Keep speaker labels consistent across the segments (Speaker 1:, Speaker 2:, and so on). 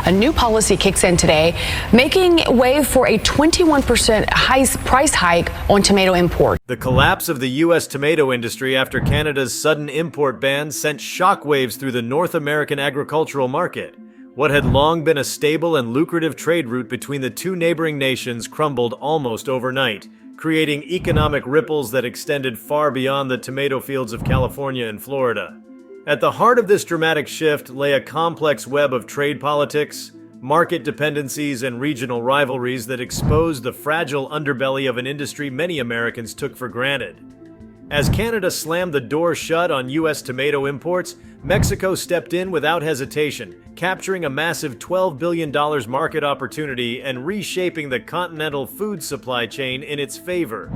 Speaker 1: A new policy kicks in today, making way for a 21% price hike on tomato imports.
Speaker 2: The collapse of the U.S. tomato industry after Canada's sudden import ban sent shockwaves through the North American agricultural market. What had long been a stable and lucrative trade route between the two neighboring nations crumbled almost overnight, creating economic ripples that extended far beyond the tomato fields of California and Florida. At the heart of this dramatic shift lay a complex web of trade politics, market dependencies, and regional rivalries that exposed the fragile underbelly of an industry many Americans took for granted. As Canada slammed the door shut on U.S. tomato imports, Mexico stepped in without hesitation, capturing a massive $12 billion market opportunity and reshaping the continental food supply chain in its favor.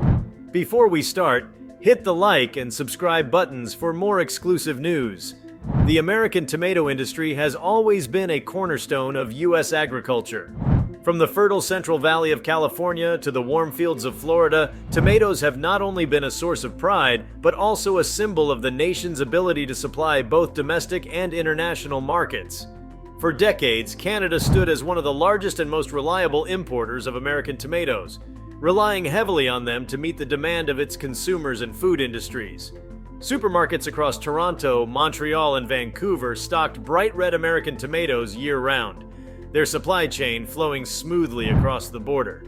Speaker 2: Before we start, hit the like and subscribe buttons for more exclusive news. The American tomato industry has always been a cornerstone of U.S. agriculture. From the fertile Central Valley of California to the warm fields of Florida, tomatoes have not only been a source of pride, but also a symbol of the nation's ability to supply both domestic and international markets. For decades, Canada stood as one of the largest and most reliable importers of American tomatoes, relying heavily on them to meet the demand of its consumers and food industries. Supermarkets across Toronto, Montreal, and Vancouver stocked bright red American tomatoes year-round, their supply chain flowing smoothly across the border.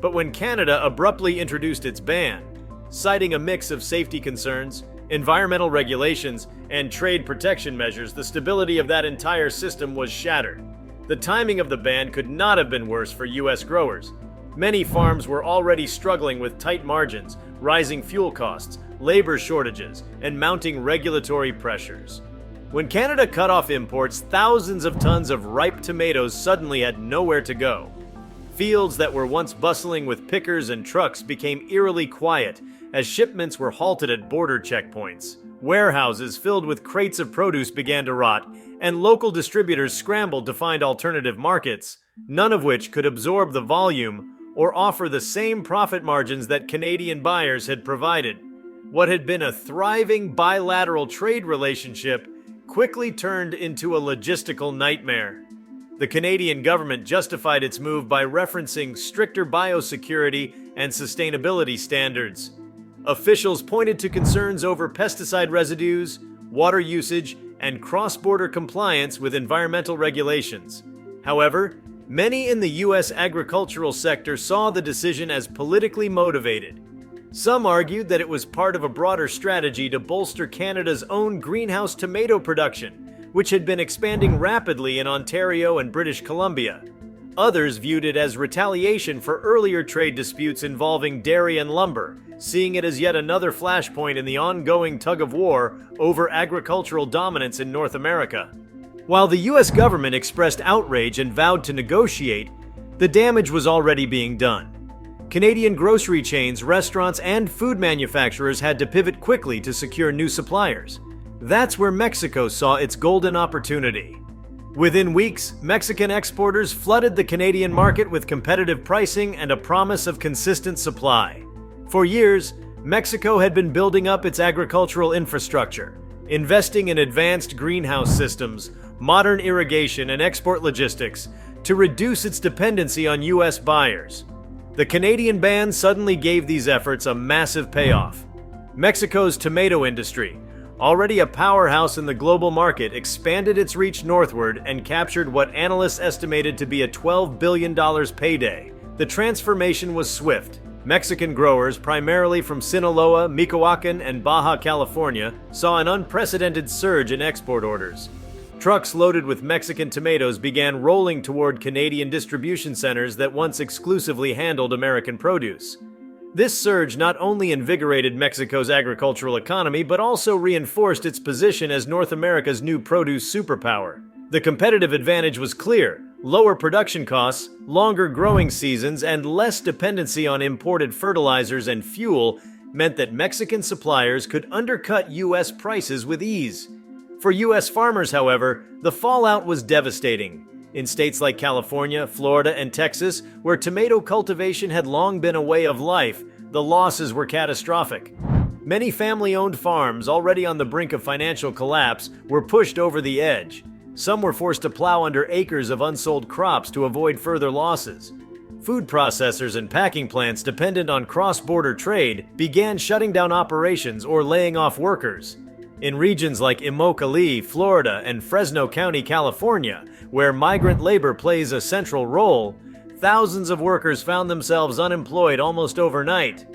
Speaker 2: But when Canada abruptly introduced its ban, citing a mix of safety concerns, environmental regulations, and trade protection measures, the stability of that entire system was shattered. The timing of the ban could not have been worse for U.S. growers. Many farms were already struggling with tight margins, rising fuel costs, labor shortages, and mounting regulatory pressures. When Canada cut off imports, thousands of tons of ripe tomatoes suddenly had nowhere to go. Fields that were once bustling with pickers and trucks became eerily quiet as shipments were halted at border checkpoints. Warehouses filled with crates of produce began to rot, and local distributors scrambled to find alternative markets, none of which could absorb the volume or offer the same profit margins that Canadian buyers had provided. What had been a thriving bilateral trade relationship quickly turned into a logistical nightmare. The Canadian government justified its move by referencing stricter biosecurity and sustainability standards. Officials pointed to concerns over pesticide residues, water usage, and cross-border compliance with environmental regulations. However, many in the U.S. agricultural sector saw the decision as politically motivated. Some argued that it was part of a broader strategy to bolster Canada's own greenhouse tomato production, which had been expanding rapidly in Ontario and British Columbia. Others viewed it as retaliation for earlier trade disputes involving dairy and lumber, seeing it as yet another flashpoint in the ongoing tug-of-war over agricultural dominance in North America. While the U.S. government expressed outrage and vowed to negotiate, the damage was already being done. Canadian grocery chains, restaurants, and food manufacturers had to pivot quickly to secure new suppliers. That's where Mexico saw its golden opportunity. Within weeks, Mexican exporters flooded the Canadian market with competitive pricing and a promise of consistent supply. For years, Mexico had been building up its agricultural infrastructure, investing in advanced greenhouse systems, modern irrigation, and export logistics to reduce its dependency on U.S. buyers. The Canadian ban suddenly gave these efforts a massive payoff. Mexico's tomato industry, already a powerhouse in the global market, expanded its reach northward and captured what analysts estimated to be a $12 billion payday. The transformation was swift. Mexican growers, primarily from Sinaloa, Michoacan, and Baja California, saw an unprecedented surge in export orders. Trucks loaded with Mexican tomatoes began rolling toward Canadian distribution centers that once exclusively handled American produce. This surge not only invigorated Mexico's agricultural economy, but also reinforced its position as North America's new produce superpower. The competitive advantage was clear: lower production costs, longer growing seasons, and less dependency on imported fertilizers and fuel meant that Mexican suppliers could undercut U.S. prices with ease. For U.S. farmers, however, the fallout was devastating. In states like California, Florida, and Texas, where tomato cultivation had long been a way of life, the losses were catastrophic. Many family-owned farms, already on the brink of financial collapse, were pushed over the edge. Some were forced to plow under acres of unsold crops to avoid further losses. Food processors and packing plants dependent on cross-border trade began shutting down operations or laying off workers. In regions like Immokalee, Florida, and Fresno County, California, where migrant labor plays a central role, thousands of workers found themselves unemployed almost overnight.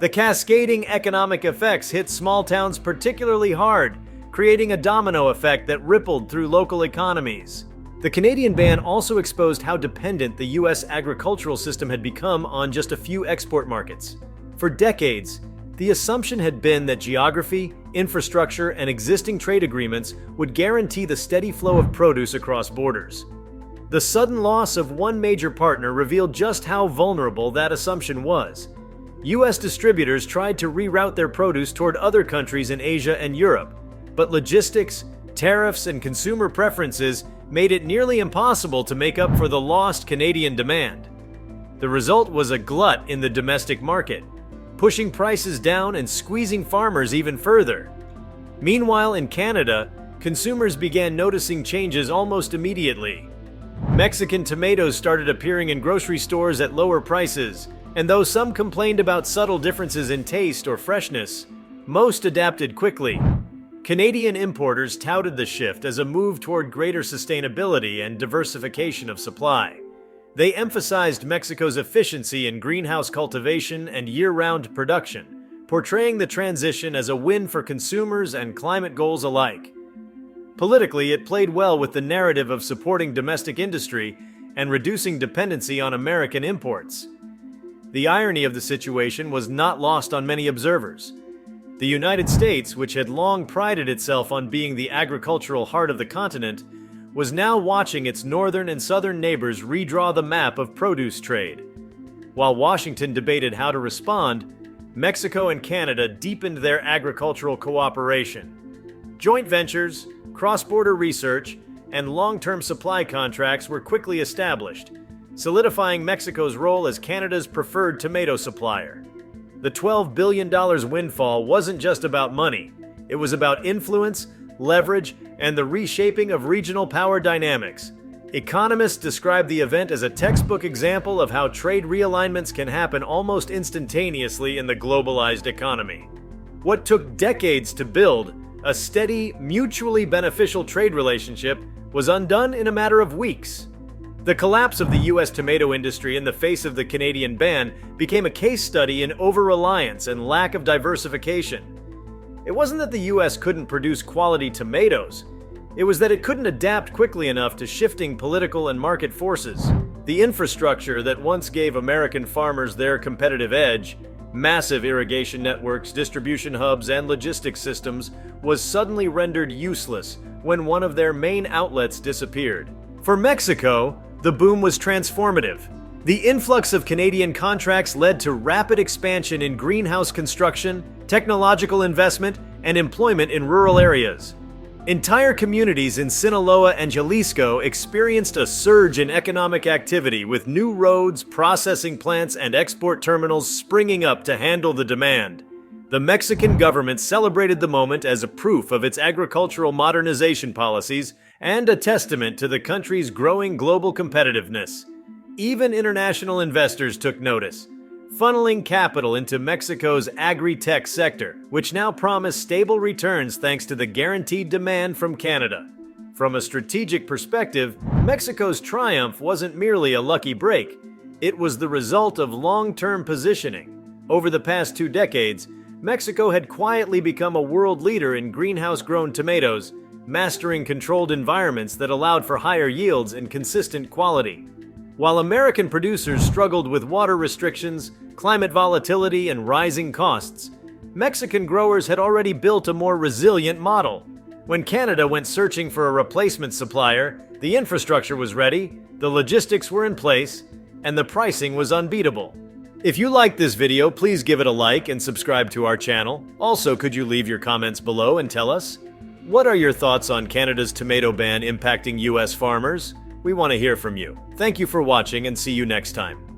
Speaker 2: The cascading economic effects hit small towns particularly hard, creating a domino effect that rippled through local economies. The Canadian ban also exposed how dependent the U.S. agricultural system had become on just a few export markets. For decades, the assumption had been that geography, infrastructure, and existing trade agreements would guarantee the steady flow of produce across borders. The sudden loss of one major partner revealed just how vulnerable that assumption was. U.S. distributors tried to reroute their produce toward other countries in Asia and Europe, but logistics, tariffs, and consumer preferences made it nearly impossible to make up for the lost Canadian demand. The result was a glut in the domestic market, pushing prices down and squeezing farmers even further. Meanwhile, in Canada, consumers began noticing changes almost immediately. Mexican tomatoes started appearing in grocery stores at lower prices, and though some complained about subtle differences in taste or freshness, most adapted quickly. Canadian importers touted the shift as a move toward greater sustainability and diversification of supply. They emphasized Mexico's efficiency in greenhouse cultivation and year-round production, portraying the transition as a win for consumers and climate goals alike. Politically, it played well with the narrative of supporting domestic industry and reducing dependency on American imports. The irony of the situation was not lost on many observers. The United States, which had long prided itself on being the agricultural heart of the continent, was now watching its northern and southern neighbors redraw the map of produce trade. While Washington debated how to respond, Mexico and Canada deepened their agricultural cooperation. Joint ventures, cross-border research, and long-term supply contracts were quickly established, solidifying Mexico's role as Canada's preferred tomato supplier. The $12 billion windfall wasn't just about money. It was about influence, leverage, and the reshaping of regional power dynamics. Economists describe the event as a textbook example of how trade realignments can happen almost instantaneously in the globalized economy. What took decades to build, a steady, mutually beneficial trade relationship, was undone in a matter of weeks. The collapse of the U.S. tomato industry in the face of the Canadian ban became a case study in over-reliance and lack of diversification. It wasn't that the U.S. couldn't produce quality tomatoes. It was that it couldn't adapt quickly enough to shifting political and market forces. The infrastructure that once gave American farmers their competitive edge, massive irrigation networks, distribution hubs, and logistics systems, was suddenly rendered useless when one of their main outlets disappeared. For Mexico, the boom was transformative. The influx of Canadian contracts led to rapid expansion in greenhouse construction, technological investment, and employment in rural areas. Entire communities in Sinaloa and Jalisco experienced a surge in economic activity, with new roads, processing plants, and export terminals springing up to handle the demand. The Mexican government celebrated the moment as a proof of its agricultural modernization policies and a testament to the country's growing global competitiveness. Even international investors took notice, funneling capital into Mexico's agri-tech sector, which now promised stable returns thanks to the guaranteed demand from Canada. From a strategic perspective, Mexico's triumph wasn't merely a lucky break. It was the result of long-term positioning. Over the past 2 decades, Mexico had quietly become a world leader in greenhouse-grown tomatoes, mastering controlled environments that allowed for higher yields and consistent quality. While American producers struggled with water restrictions, climate volatility, and rising costs, Mexican growers had already built a more resilient model. When Canada went searching for a replacement supplier, the infrastructure was ready, the logistics were in place, and the pricing was unbeatable. If you liked this video, please give it a like and subscribe to our channel. Also, could you leave your comments below and tell us, what are your thoughts on Canada's tomato ban impacting U.S. farmers? We want to hear from you. Thank you for watching and see you next time.